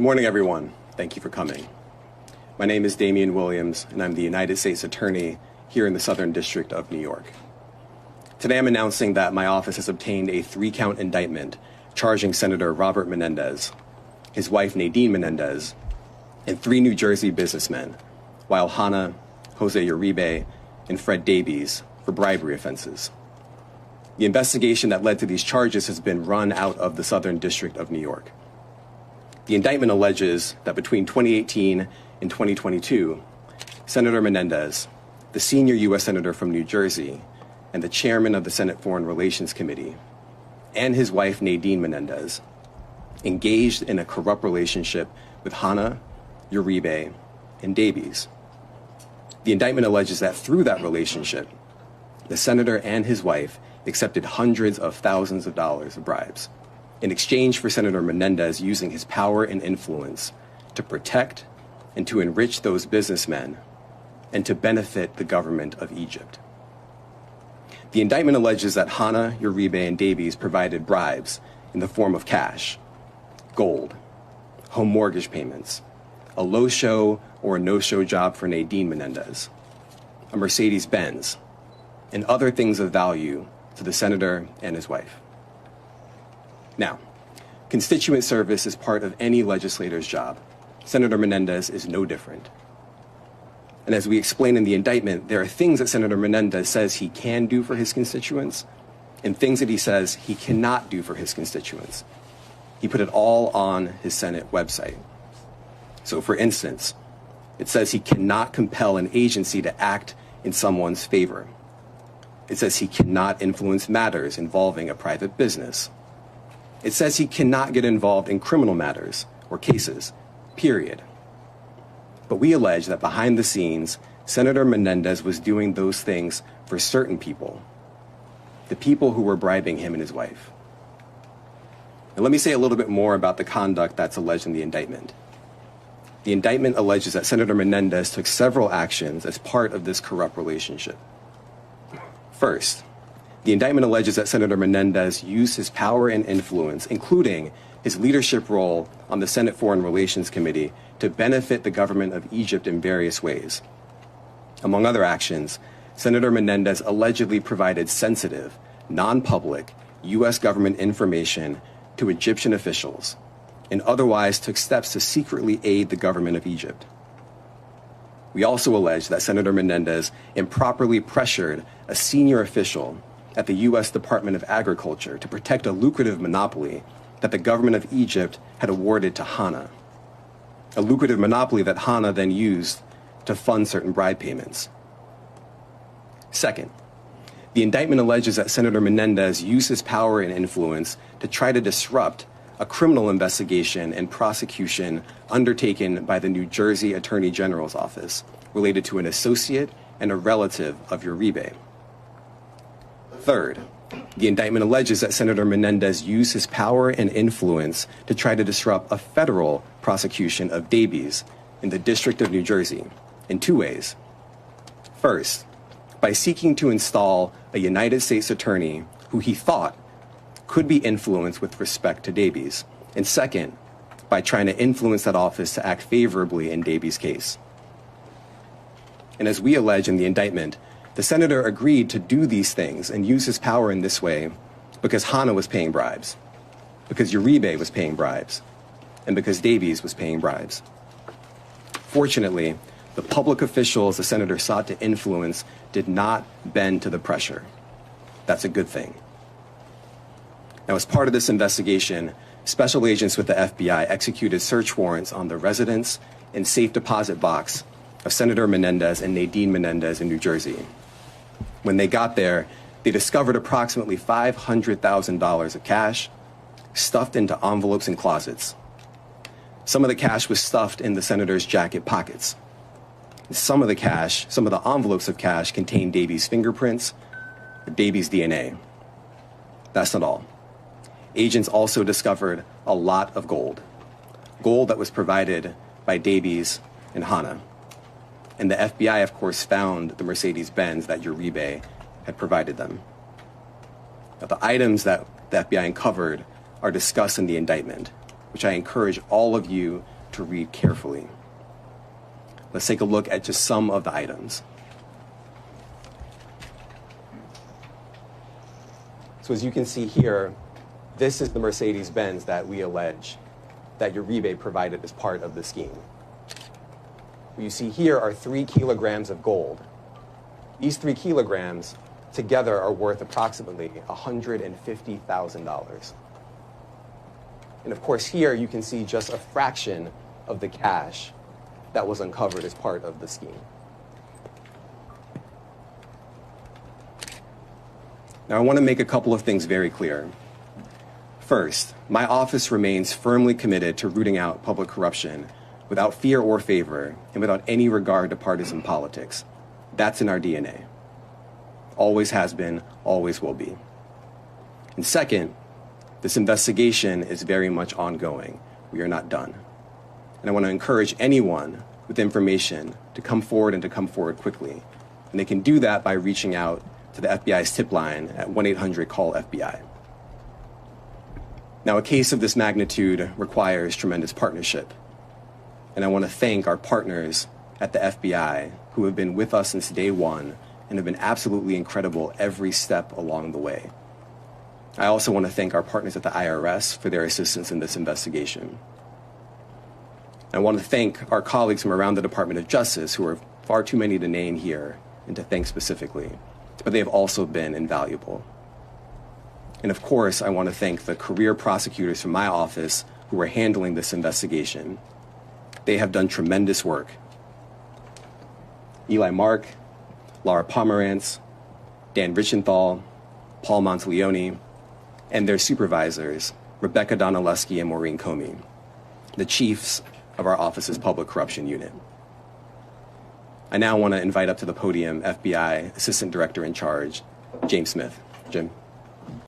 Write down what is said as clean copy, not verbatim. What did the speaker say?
Good morning, everyone. Thank you for coming. My name is Damian Williams, and I'm the United States Attorney here in the Southern District of New York. Today, I'm announcing that my office has obtained a 3-count indictment charging Senator Robert Menendez, his wife Nadine Menendez, and 3 New Jersey businessmen, Wael Hannah, Jose Uribe, and Fred Davies, for bribery offenses. The investigation that led to these charges has been run out of the Southern District of New York. The indictment alleges that between 2018 and 2022, Senator Menendez, the senior U.S. Senator from New Jersey and the chairman of the Senate Foreign Relations Committee, and his wife Nadine Menendez, engaged in a corrupt relationship with Hannah, Uribe, and Davies. The indictment alleges that through that relationship, the senator and his wife accepted hundreds of thousands of dollars of bribes in exchange for Senator Menendez using his power and influence to protect and to enrich those businessmen and to benefit the government of Egypt. The indictment alleges that Hannah, Uribe, and Davies provided bribes in the form of cash, gold, home mortgage payments, a low-show or a no-show job for Nadine Menendez, a Mercedes-Benz, and other things of value to the senator and his wife. Now, constituent service is part of any legislator's job. Senator Menendez is no different. And as we explain in the indictment, there are things that Senator Menendez says he can do for his constituents and things that he says he cannot do for his constituents. He put it all on his Senate website. So for instance, it says he cannot compel an agency to act in someone's favor. It says he cannot influence matters involving a private business. It says he cannot get involved in criminal matters or cases, period. But we allege that behind the scenes, Senator Menendez was doing those things for certain people, the people who were bribing him and his wife. Now, let me say a little bit more about the conduct that's alleged in the indictment. The indictment alleges that Senator Menendez took several actions as part of this corrupt relationship. First, the indictment alleges that Senator Menendez used his power and influence, including his leadership role on the Senate Foreign Relations Committee, to benefit the government of Egypt in various ways. Among other actions, Senator Menendez allegedly provided sensitive, non-public U.S. government information to Egyptian officials and otherwise took steps to secretly aid the government of Egypt. We also allege that Senator Menendez improperly pressured a senior official at the U.S. Department of Agriculture to protect a lucrative monopoly that the government of Egypt had awarded to Hannah, a lucrative monopoly that Hannah then used to fund certain bribe payments. Second, the indictment alleges that Senator Menendez used his power and influence to try to disrupt a criminal investigation and prosecution undertaken by the New Jersey Attorney General's office related to an associate and a relative of Uribe. Third, the indictment alleges that Senator Menendez used his power and influence to try to disrupt a federal prosecution of Davies in the District of New Jersey in 2 ways. First, by seeking to install a United States attorney who he thought could be influenced with respect to Davies, and second, by trying to influence that office to act favorably in Davies' case. And as we allege in the indictment, the senator agreed to do these things and use his power in this way because Hannah was paying bribes, because Uribe was paying bribes, and because Davies was paying bribes. Fortunately, the public officials the senator sought to influence did not bend to the pressure. That's a good thing. Now, as part of this investigation, special agents with the FBI executed search warrants on the residence and safe deposit box of Senator Menendez and Nadine Menendez in New Jersey. When they got there, they discovered approximately $500,000 of cash stuffed into envelopes and closets. Some of the cash was stuffed in the senator's jacket pockets. Some of the envelopes of cash contained Davies' fingerprints or Davies' DNA. That's not all. Agents also discovered a lot of gold that was provided by Davies and Hannah. And the FBI, of course, found the Mercedes-Benz that Uribe had provided them. Now, the items that the FBI uncovered are discussed in the indictment. which I encourage all of you to read carefully. Let's take a look at just some of the items. So as you can see here, this is the Mercedes-Benz that we allege that Uribe provided as part of the scheme. What you see here are 3 kilograms of gold. These 3 kilograms together are worth approximately $150,000. And of course here you can see just a fraction of the cash that was uncovered as part of the scheme. Now I want to make a couple of things very clear. First, my office remains firmly committed to rooting out public corruption without fear or favor and without any regard to partisan politics. That's in our DNA. Always has been, always will be. And second, this investigation is very much ongoing. We are not done. And I want to encourage anyone with information to come forward and to come forward quickly. And they can do that by reaching out to the FBI's tip line at 1-800-CALL-FBI. Now, a case of this magnitude requires tremendous partnership. And I want to thank our partners at the FBI who have been with us since day one and have been absolutely incredible every step along the way. I also want to thank our partners at the IRS for their assistance in this investigation. I want to thank our colleagues from around the Department of Justice, who are far too many to name here and to thank specifically, but they have also been invaluable. And of course, I want to thank the career prosecutors from my office who are handling this investigation. They have done tremendous work. Eli Mark, Laura Pomerantz, Dan Richenthal, Paul Monteleone, and their supervisors, Rebecca Donaleski and Maureen Comey, the chiefs of our office's public corruption unit. I now want to invite up to the podium FBI Assistant Director in Charge, James Smith. Jim.